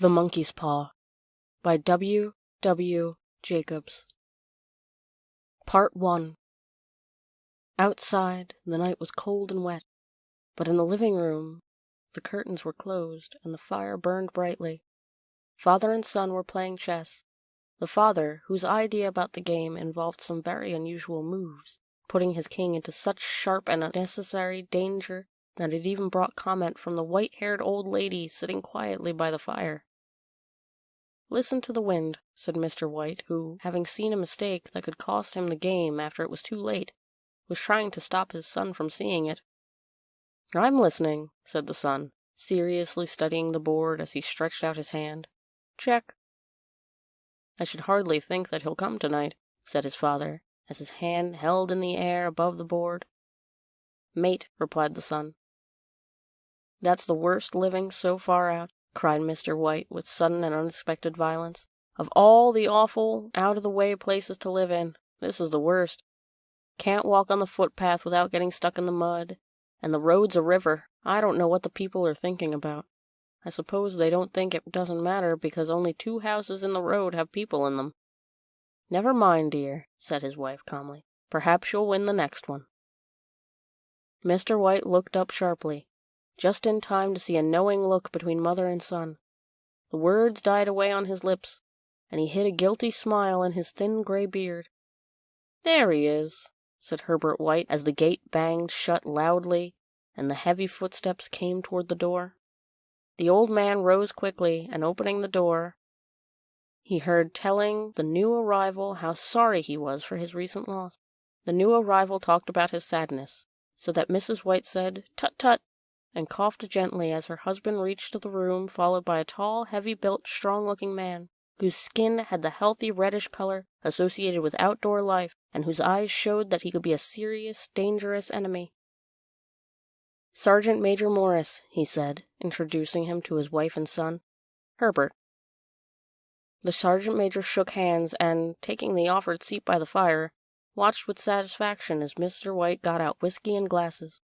The Monkey's Paw by W. W. Jacobs. Part 1. Outside, the night was cold and wet, but in the living room, the curtains were closed and the fire burned brightly. Father and son were playing chess. The father, whose idea about the game involved some very unusual moves, putting his king into such sharp and unnecessary danger that it even brought comment from the white-haired old lady sitting quietly by the fire. "Listen to the wind," said Mr. White, who, having seen a mistake that could cost him the game after it was too late, was trying to stop his son from seeing it. "I'm listening," said the son, seriously studying the board as he stretched out his hand. "Check." "I should hardly think that he'll come tonight," said his father, as his hand held in the air above the board. "Mate," replied the son. "That's the worst living so far out," cried Mr. White with sudden and unexpected violence. "Of all the awful, out-of-the-way places to live in, this is the worst. Can't walk on the footpath without getting stuck in the mud, and the road's a river. I don't know what the people are thinking about. I suppose they don't think it doesn't matter because only 2 houses in the road have people in them." "Never mind, dear," said his wife calmly. "Perhaps you'll win the next one." Mr. White looked up sharply, just in time to see a knowing look between mother and son. The words died away on his lips, and he hid a guilty smile in his thin gray beard. "There he is," said Herbert White as the gate banged shut loudly and the heavy footsteps came toward the door. The old man rose quickly, and opening the door, he heard telling the new arrival how sorry he was for his recent loss. The new arrival talked about his sadness, so that Mrs. White said, "Tut, tut," and coughed gently as her husband reached the room, followed by a tall, heavy-built, strong-looking man, whose skin had the healthy reddish color associated with outdoor life, and whose eyes showed that he could be a serious, dangerous enemy. "Sergeant Major Morris," he said, introducing him to his wife and son. "Herbert." The sergeant major shook hands and, taking the offered seat by the fire, watched with satisfaction as Mr. White got out whiskey and glasses.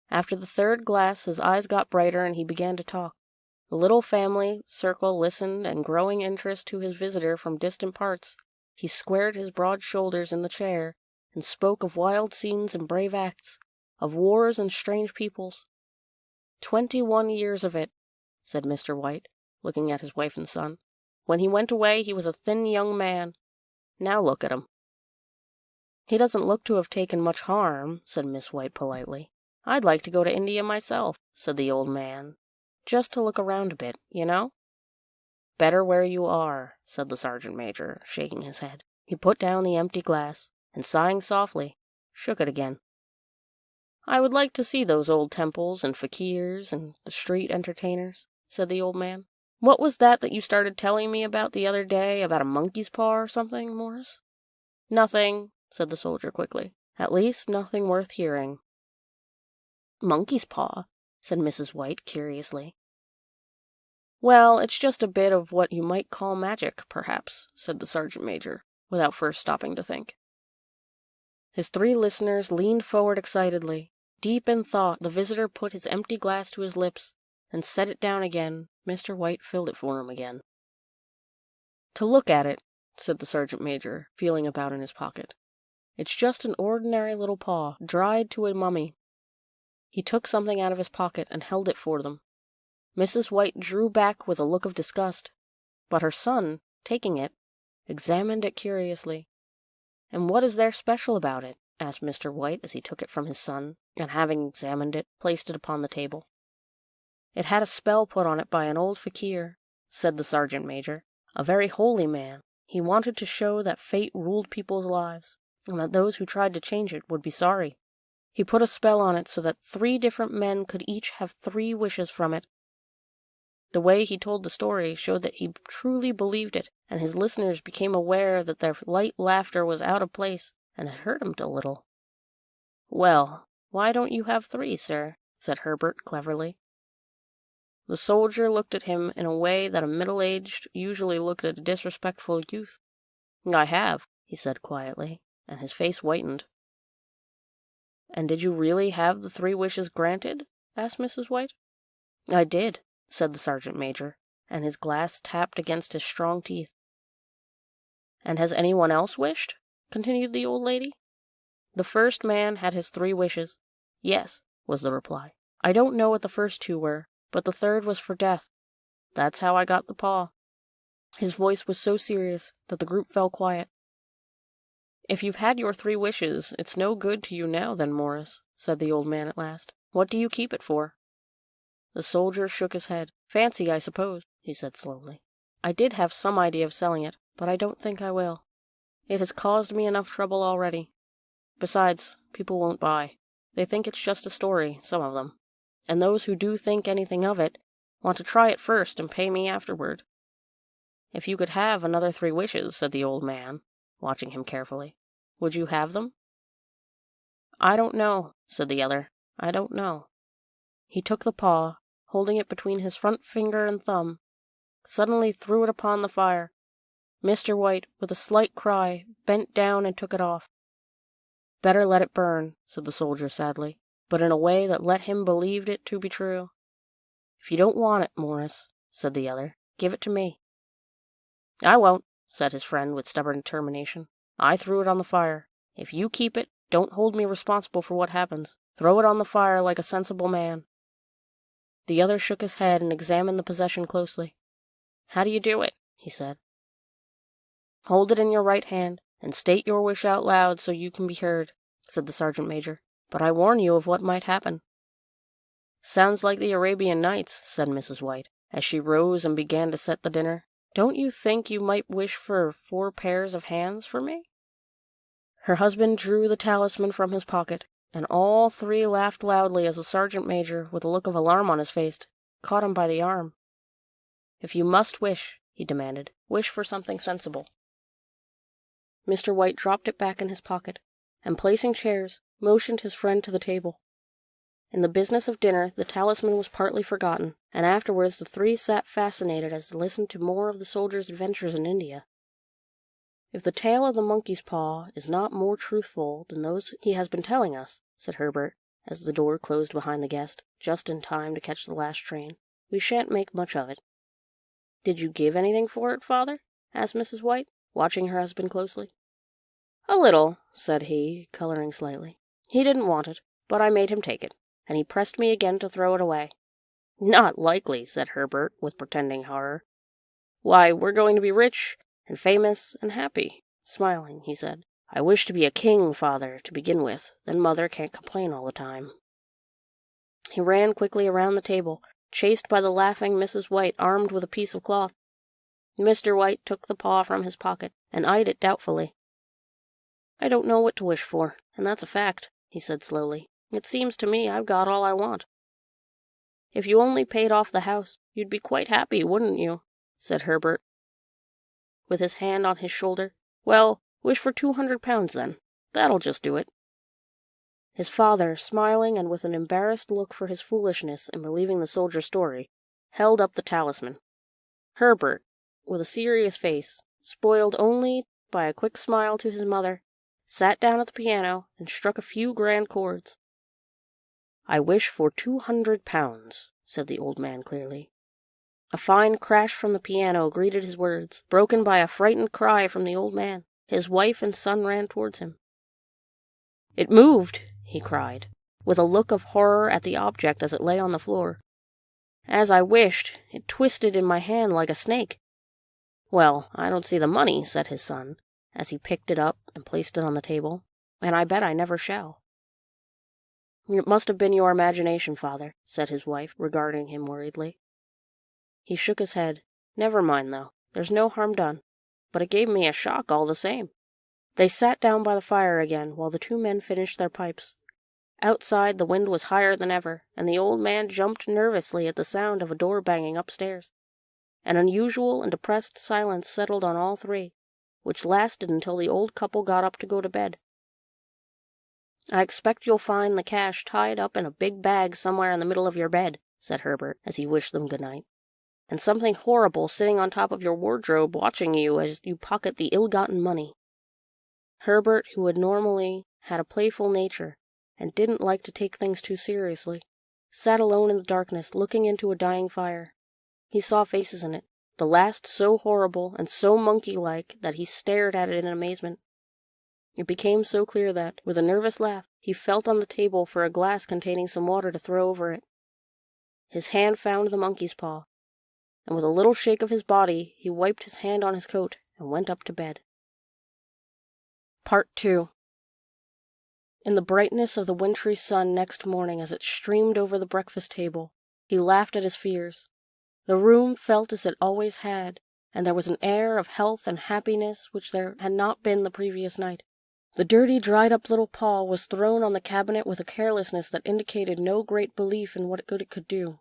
After the 3rd glass, his eyes got brighter and he began to talk. The little family circle listened in growing interest to his visitor from distant parts. He squared his broad shoulders in the chair and spoke of wild scenes and brave acts, of wars and strange peoples. 21 years of it, said Mr. White, looking at his wife and son. When he went away, he was a thin young man. Now look at him. "He doesn't look to have taken much harm," said Miss White politely. "I'd like to go to India myself," said the old man. "Just to look around a bit, you know?" "Better where you are," said the sergeant major, shaking his head. He put down the empty glass, and sighing softly, shook it again. "I would like to see those old temples and fakirs and the street entertainers," said the old man. "What was that you started telling me about the other day, about a monkey's paw or something, Morris?" "Nothing," said the soldier quickly. "At least, nothing worth hearing." "Monkey's paw?" said Mrs. White curiously. "Well, it's just a bit of what you might call magic, perhaps," said the sergeant major, without first stopping to think. His 3 listeners leaned forward excitedly. Deep in thought, the visitor put his empty glass to his lips and set it down again. Mr. White filled it for him again. "To look at it," said the sergeant major, feeling about in his pocket, "it's just an ordinary little paw, dried to a mummy." He took something out of his pocket and held it for them. Mrs. White drew back with a look of disgust, but her son, taking it, examined it curiously. "And what is there special about it?" asked Mr. White as he took it from his son, and having examined it, placed it upon the table. "It had a spell put on it by an old fakir," said the sergeant major, "a very holy man. He wanted to show that fate ruled people's lives, and that those who tried to change it would be sorry. He put a spell on it so that 3 different men could each have 3 wishes from it. The way he told the story showed that he truly believed it, and his listeners became aware that their light laughter was out of place, and it hurt him a little." "Well, why don't you have 3, sir?" said Herbert cleverly. The soldier looked at him in a way that a middle-aged usually looked at a disrespectful youth. "I have," he said quietly, and his face whitened. "And did you really have the 3 wishes granted?" asked Mrs. White. "I did," said the sergeant major, and his glass tapped against his strong teeth. "And has anyone else wished?" continued the old lady. "The first man had his 3 wishes. Yes," was the reply. "I don't know what the first 2 were, but the third was for death. That's how I got the paw." His voice was so serious that the group fell quiet. "If you've had your 3 wishes, it's no good to you now then, Morris," said the old man at last. "What do you keep it for?" The soldier shook his head. "Fancy, I suppose," he said slowly. "I did have some idea of selling it, but I don't think I will. It has caused me enough trouble already. Besides, people won't buy. They think it's just a story, some of them. And those who do think anything of it want to try it first and pay me afterward." "If you could have another 3 wishes," said the old man, watching him carefully, "would you have them?" "I don't know," said the other. "I don't know." He took the paw, holding it between his front finger and thumb, suddenly threw it upon the fire. Mr. White, with a slight cry, bent down and took it off. "Better let it burn," said the soldier sadly, but in a way that let him believe it to be true. "If you don't want it, Morris," said the other, "give it to me." "I won't," said his friend with stubborn determination. "I threw it on the fire. If you keep it, don't hold me responsible for what happens. Throw it on the fire like a sensible man." The other shook his head and examined the possession closely. "How do you do it?" he said. "Hold it in your right hand, and state your wish out loud so you can be heard," said the sergeant major. "But I warn you of what might happen." "Sounds like the Arabian Nights," said Mrs. White, as she rose and began to set the dinner. "Don't you think you might wish for 4 pairs of hands for me?" Her husband drew the talisman from his pocket, and all 3 laughed loudly as the sergeant major, with a look of alarm on his face, caught him by the arm. "If you must wish," he demanded, "wish for something sensible." Mr. White dropped it back in his pocket, and placing chairs, motioned his friend to the table. In the business of dinner, the talisman was partly forgotten, and afterwards the 3 sat fascinated as they listened to more of the soldier's adventures in India. "If the tale of the monkey's paw is not more truthful than those he has been telling us," said Herbert, as the door closed behind the guest, just in time to catch the last train, "we shan't make much of it." "Did you give anything for it, father?" asked Mrs. White, watching her husband closely. "A little," said he, coloring slightly. "He didn't want it, but I made him take it, and he pressed me again to throw it away." "Not likely," said Herbert, with pretending horror. "Why, we're going to be rich and famous and happy." Smiling, he said, "I wish to be a king, father, to begin with, then mother can't complain all the time." He ran quickly around the table, chased by the laughing Mrs. White armed with a piece of cloth. Mr. White took the paw from his pocket and eyed it doubtfully. "I don't know what to wish for, and that's a fact," he said slowly. "It seems to me I've got all I want." "If you only paid off the house, you'd be quite happy, wouldn't you?" said Herbert, with his hand on his shoulder. "Well, wish for 200 pounds then. That'll just do it." His father, smiling and with an embarrassed look for his foolishness in believing the soldier's story, held up the talisman. Herbert, with a serious face, spoiled only by a quick smile to his mother, sat down at the piano and struck a few grand chords. "I wish for 200 pounds, said the old man clearly. A fine crash from the piano greeted his words, broken by a frightened cry from the old man. His wife and son ran towards him. "It moved," he cried, with a look of horror at the object as it lay on the floor. "As I wished, it twisted in my hand like a snake." "Well, I don't see the money," said his son, as he picked it up and placed it on the table, "and I bet I never shall." "It must have been your imagination, father," said his wife, regarding him worriedly. He shook his head. "Never mind, though. There's no harm done. But it gave me a shock all the same." They sat down by the fire again while the 2 men finished their pipes. Outside, the wind was higher than ever, and the old man jumped nervously at the sound of a door banging upstairs. An unusual and depressed silence settled on all 3, which lasted until the old couple got up to go to bed. "I expect you'll find the cash tied up in a big bag somewhere in the middle of your bed," said Herbert, as he wished them good night, "and something horrible sitting on top of your wardrobe watching you as you pocket the ill-gotten money." Herbert, who had normally had a playful nature and didn't like to take things too seriously, sat alone in the darkness looking into a dying fire. He saw faces in it, the last so horrible and so monkey-like that he stared at it in amazement. It became so clear that, with a nervous laugh, he felt on the table for a glass containing some water to throw over it. His hand found the monkey's paw, and with a little shake of his body, he wiped his hand on his coat and went up to bed. Part 2. In the brightness of the wintry sun next morning as it streamed over the breakfast table, he laughed at his fears. The room felt as it always had, and there was an air of health and happiness which there had not been the previous night. The dirty, dried-up little paw was thrown on the cabinet with a carelessness that indicated no great belief in what good it could do.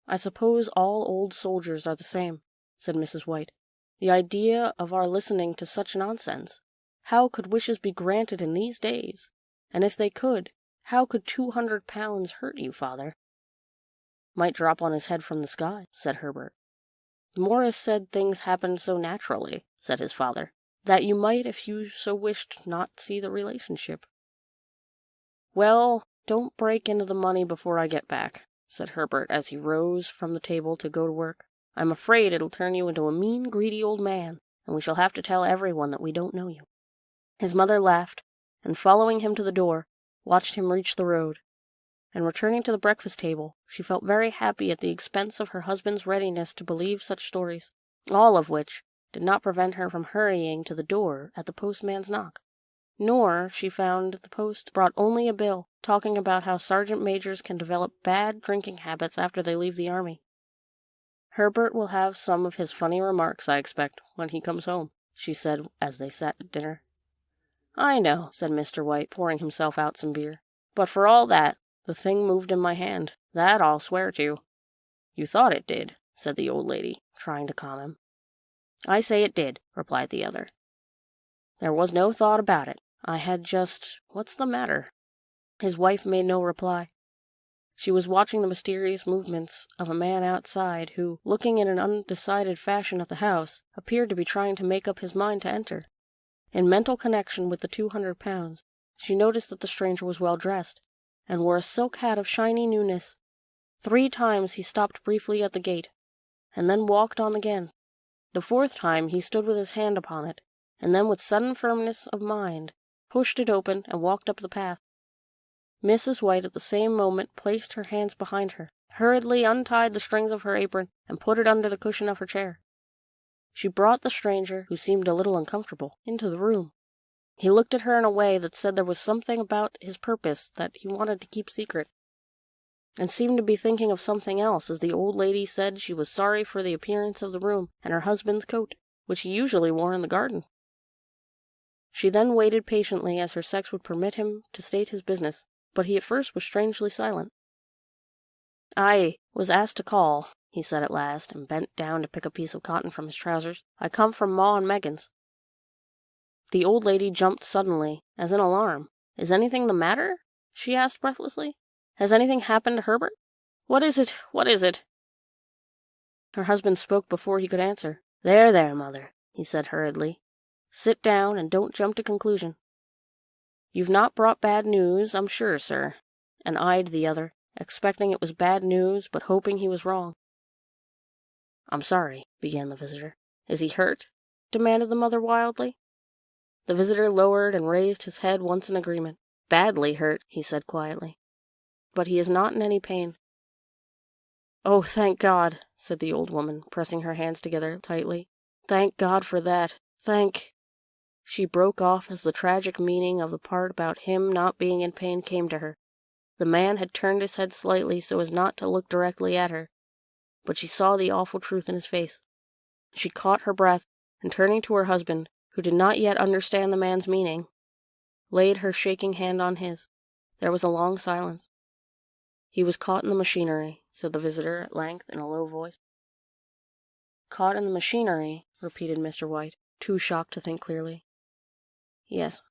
"I suppose all old soldiers are the same," said Mrs. White. "The idea of our listening to such nonsense! How could wishes be granted in these days? And if they could, how could 200 pounds hurt you, father?" "Might drop on his head from the sky," said Herbert. "Morris said things happened so naturally," said his father, "that you might, if you so wished, not see the relationship." "Well, don't break into the money before I get back," said Herbert as he rose from the table to go to work. "I'm afraid it'll turn you into a mean, greedy old man, and we shall have to tell everyone that we don't know you." His mother laughed, and following him to the door, watched him reach the road. And returning to the breakfast table, she felt very happy at the expense of her husband's readiness to believe such stories, all of which did not prevent her from hurrying to the door at the postman's knock. Nor, she found, the post brought only a bill, talking about how sergeant majors can develop bad drinking habits after they leave the army. "Herbert will have some of his funny remarks, I expect, when he comes home," she said as they sat at dinner. "I know," said Mr. White, pouring himself out some beer. "But for all that, the thing moved in my hand. That I'll swear to." "You thought it did," said the old lady, trying to calm him. "I say it did," replied the other. "There was no thought about it. I had just— What's the matter?" His wife made no reply. She was watching the mysterious movements of a man outside who, looking in an undecided fashion at the house, appeared to be trying to make up his mind to enter. In mental connection with the 200 pounds, she noticed that the stranger was well dressed, and wore a silk hat of shiny newness. 3 times he stopped briefly at the gate, and then walked on again. The 4th time he stood with his hand upon it, and then with sudden firmness of mind, pushed it open and walked up the path. Mrs. White at the same moment placed her hands behind her, hurriedly untied the strings of her apron, and put it under the cushion of her chair. She brought the stranger, who seemed a little uncomfortable, into the room. He looked at her in a way that said there was something about his purpose that he wanted to keep secret, and seemed to be thinking of something else as the old lady said she was sorry for the appearance of the room and her husband's coat, which he usually wore in the garden. She then waited patiently as her sex would permit him to state his business, but he at first was strangely silent. "I was asked to call," he said at last, and bent down to pick a piece of cotton from his trousers. "I come from Ma and Megan's." The old lady jumped suddenly, as in alarm. "Is anything the matter?" she asked breathlessly. "Has anything happened to Herbert? What is it? What is it?" Her husband spoke before he could answer. "There, there, mother," he said hurriedly. "Sit down and don't jump to conclusion. You've not brought bad news, I'm sure, sir," and eyed the other, expecting it was bad news, but hoping he was wrong. "I'm sorry," began the visitor. "Is he hurt?" demanded the mother wildly. The visitor lowered and raised his head once in agreement. "Badly hurt," he said quietly. "But he is not in any pain." "Oh, thank God," said the old woman, pressing her hands together tightly. "Thank God for that. Thank—" She broke off as the tragic meaning of the part about him not being in pain came to her. The man had turned his head slightly so as not to look directly at her, but she saw the awful truth in his face. She caught her breath, and turning to her husband, who did not yet understand the man's meaning, laid her shaking hand on his. There was a long silence. "He was caught in the machinery," said the visitor at length in a low voice. "Caught in the machinery," repeated Mr. White, too shocked to think clearly. "Yes."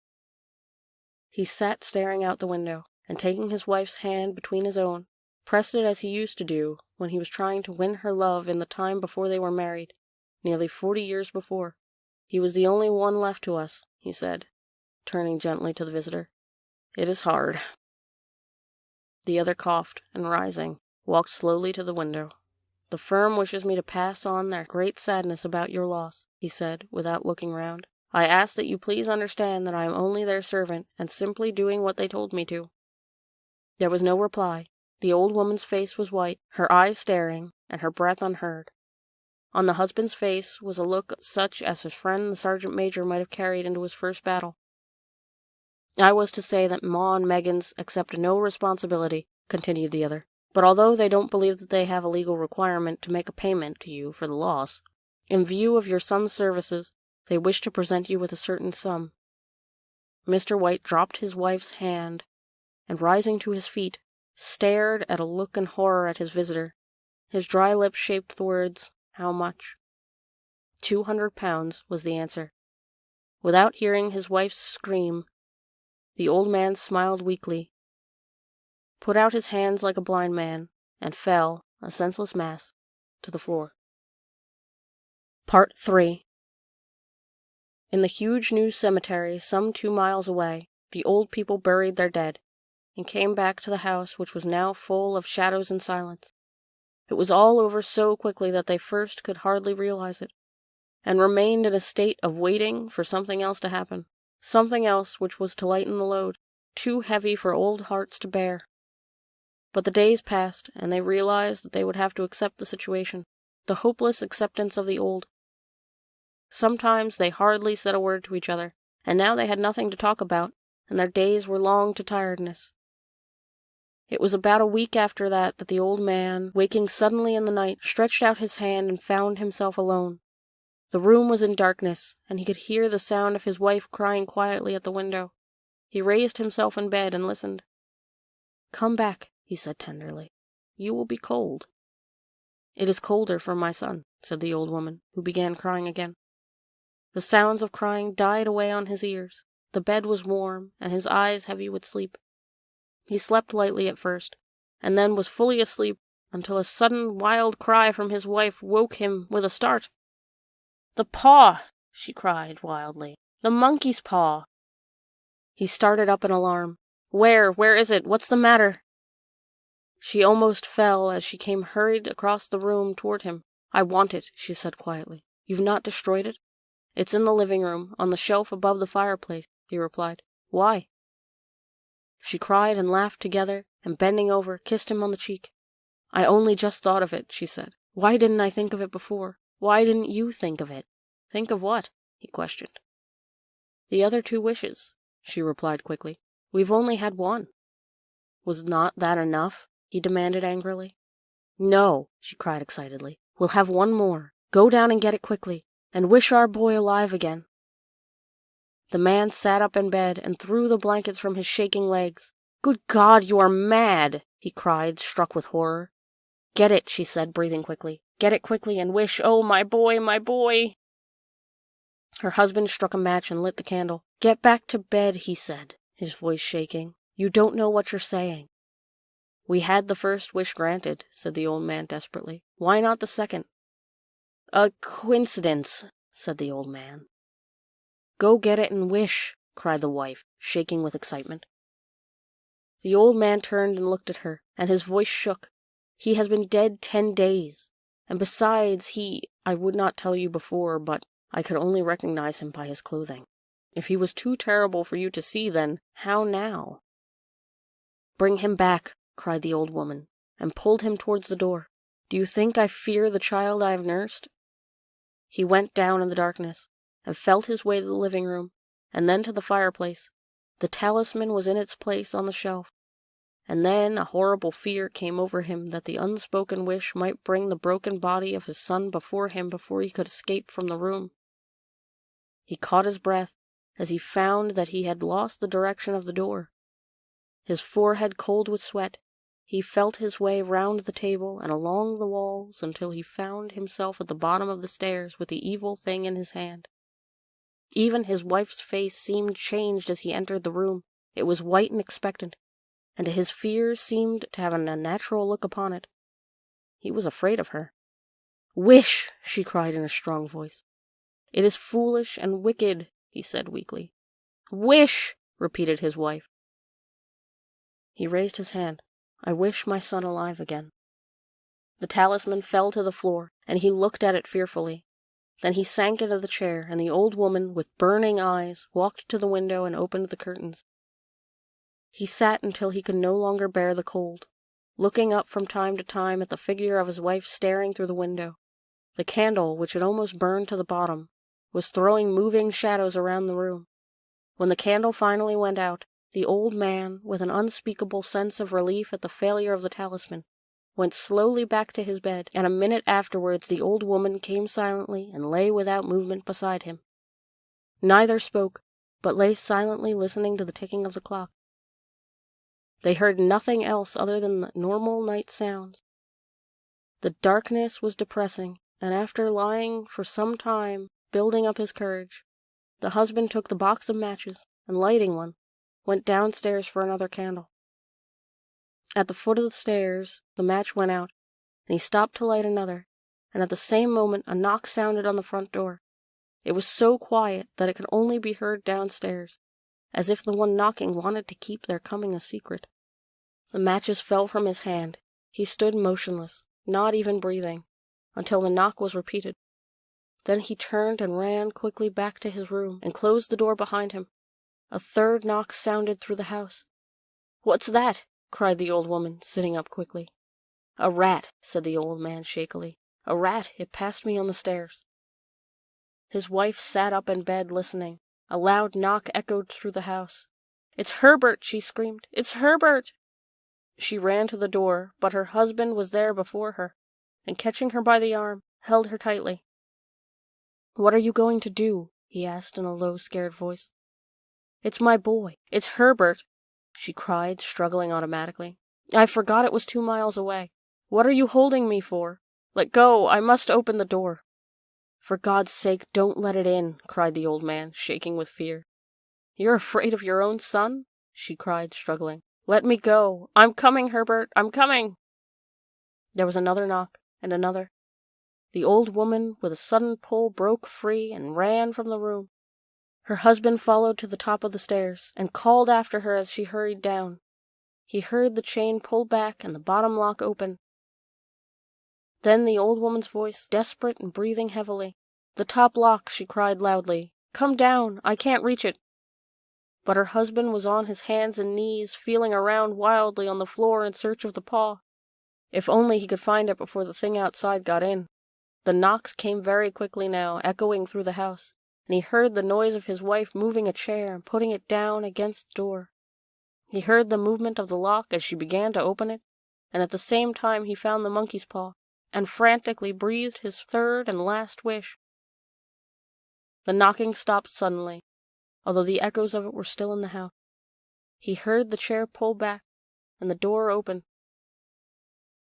He sat staring out the window, and taking his wife's hand between his own, pressed it as he used to do when he was trying to win her love in the time before they were married, nearly 40 years before. "He was the only one left to us," he said, turning gently to the visitor. "It is hard." The other coughed, and rising, walked slowly to the window. "The firm wishes me to pass on their great sadness about your loss," he said, without looking round. "I ask that you please understand that I am only their servant, and simply doing what they told me to." There was no reply. The old woman's face was white, her eyes staring, and her breath unheard. On the husband's face was a look such as his friend the sergeant major might have carried into his first battle. "I was to say that Ma and Meggins accept no responsibility," continued the other. "But although they don't believe that they have a legal requirement to make a payment to you for the loss, in view of your son's services, they wish to present you with a certain sum." Mr. White dropped his wife's hand, and rising to his feet, stared at a look in horror at his visitor. His dry lips shaped the words, "How much?" £200 was the answer. Without hearing his wife's scream, the old man smiled weakly, put out his hands like a blind man, and fell, a senseless mass, to the floor. Part 3. In the huge new cemetery some 2 miles away, the old people buried their dead, and came back to the house, which was now full of shadows and silence. It was all over so quickly that they first could hardly realize it, and remained in a state of waiting for something else to happen, something else which was to lighten the load, too heavy for old hearts to bear. But the days passed, and they realized that they would have to accept the situation, the hopeless acceptance of the old. Sometimes they hardly said a word to each other, and now they had nothing to talk about, and their days were long to tiredness. It was about a week after that the old man, waking suddenly in the night, stretched out his hand and found himself alone. The room was in darkness, and he could hear the sound of his wife crying quietly at the window. He raised himself in bed and listened. "Come back," he said tenderly. "You will be cold." "It is colder for my son," said the old woman, who began crying again. The sounds of crying died away on his ears. The bed was warm, and his eyes heavy with sleep. He slept lightly at first, and then was fully asleep until a sudden wild cry from his wife woke him with a start. "The paw!" she cried wildly. "The monkey's paw!" He started up in alarm. Where is it? What's the matter?" She almost fell as she came hurried across the room toward him. "I want it," she said quietly. "You've not destroyed it?" "It's in the living room, on the shelf above the fireplace," he replied. "Why?" She cried and laughed together, and bending over, kissed him on the cheek. "I only just thought of it," she said. "Why didn't I think of it before? Why didn't you think of it?" "Think of what?" he questioned. "The other 2 wishes," she replied quickly. "We've only had one." "Was not that enough?" he demanded angrily. "No," she cried excitedly. "We'll have one more. Go down and get it quickly, and wish our boy alive again." The man sat up in bed and threw the blankets from his shaking legs. "Good God, you are mad!" he cried, struck with horror. "Get it," she said, breathing quickly. "Get it quickly and wish, oh, my boy, my boy!" Her husband struck a match and lit the candle. "Get back to bed," he said, his voice shaking. "You don't know what you're saying." "We had the first wish granted," said the old man desperately. "Why not the second?" "A coincidence," said the old man. "Go get it and wish," cried the wife, shaking with excitement. The old man turned and looked at her, and his voice shook. "He has been dead 10 days, and besides I would not tell you before, but I could only recognize him by his clothing. If he was too terrible for you to see then, how now?" "Bring him back," cried the old woman, and pulled him towards the door. "Do you think I fear the child I have nursed?" He went down in the darkness, and felt his way to the living room, and then to the fireplace. The talisman was in its place on the shelf. And then a horrible fear came over him that the unspoken wish might bring the broken body of his son before him before he could escape from the room. He caught his breath as he found that he had lost the direction of the door. His forehead cold with sweat, he felt his way round the table and along the walls until he found himself at the bottom of the stairs with the evil thing in his hand. Even his wife's face seemed changed as he entered the room. It was white and expectant, and his fears seemed to have an unnatural look upon it. He was afraid of her. "Wish!" she cried in a strong voice. "It is foolish and wicked," he said weakly. "Wish!" repeated his wife. He raised his hand. "I wish my son alive again." The talisman fell to the floor, and he looked at it fearfully. Then he sank into the chair, and the old woman, with burning eyes, walked to the window and opened the curtains. He sat until he could no longer bear the cold, looking up from time to time at the figure of his wife staring through the window. The candle, which had almost burned to the bottom, was throwing moving shadows around the room. When the candle finally went out, the old man, with an unspeakable sense of relief at the failure of the talisman, went slowly back to his bed, and a minute afterwards the old woman came silently and lay without movement beside him. Neither spoke, but lay silently listening to the ticking of the clock. They heard nothing else other than the normal night sounds. The darkness was depressing, and after lying for some time, building up his courage, the husband took the box of matches, and lighting one, went downstairs for another candle. At the foot of the stairs, the match went out, and he stopped to light another, and at the same moment a knock sounded on the front door. It was so quiet that it could only be heard downstairs, as if the one knocking wanted to keep their coming a secret. The matches fell from his hand. He stood motionless, not even breathing, until the knock was repeated. Then he turned and ran quickly back to his room and closed the door behind him. A third knock sounded through the house. "What's that?" cried the old woman, sitting up quickly. "A rat," said the old man shakily. "A rat. It passed me on the stairs." His wife sat up in bed listening. A loud knock echoed through the house. "It's Herbert!" she screamed. "It's Herbert!" She ran to the door, but her husband was there before her, and catching her by the arm, held her tightly. "What are you going to do?" he asked in a low, scared voice. "It's my boy. It's Herbert!" she cried, struggling automatically. "I forgot it was 2 miles away. What are you holding me for? Let go! I must open the door." "For God's sake, don't let it in," cried the old man, shaking with fear. "You're afraid of your own son?" she cried, struggling. "Let me go. I'm coming, Herbert. I'm coming." There was another knock, and another. The old woman, with a sudden pull, broke free and ran from the room. Her husband followed to the top of the stairs, and called after her as she hurried down. He heard the chain pull back and the bottom lock open. Then the old woman's voice, desperate and breathing heavily. "The top lock," she cried loudly. "Come down! I can't reach it." But her husband was on his hands and knees, feeling around wildly on the floor in search of the paw. If only he could find it before the thing outside got in. The knocks came very quickly now, echoing through the house, and he heard the noise of his wife moving a chair and putting it down against the door. He heard the movement of the lock as she began to open it, and at the same time he found the monkey's paw, and frantically breathed his third and last wish. The knocking stopped suddenly, although the echoes of it were still in the house. He heard the chair pull back, and the door open.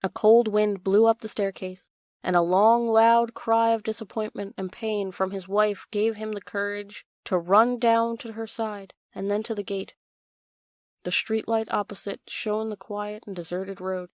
A cold wind blew up the staircase, and a long, loud cry of disappointment and pain from his wife gave him the courage to run down to her side, and then to the gate. The streetlight opposite shone the quiet and deserted road.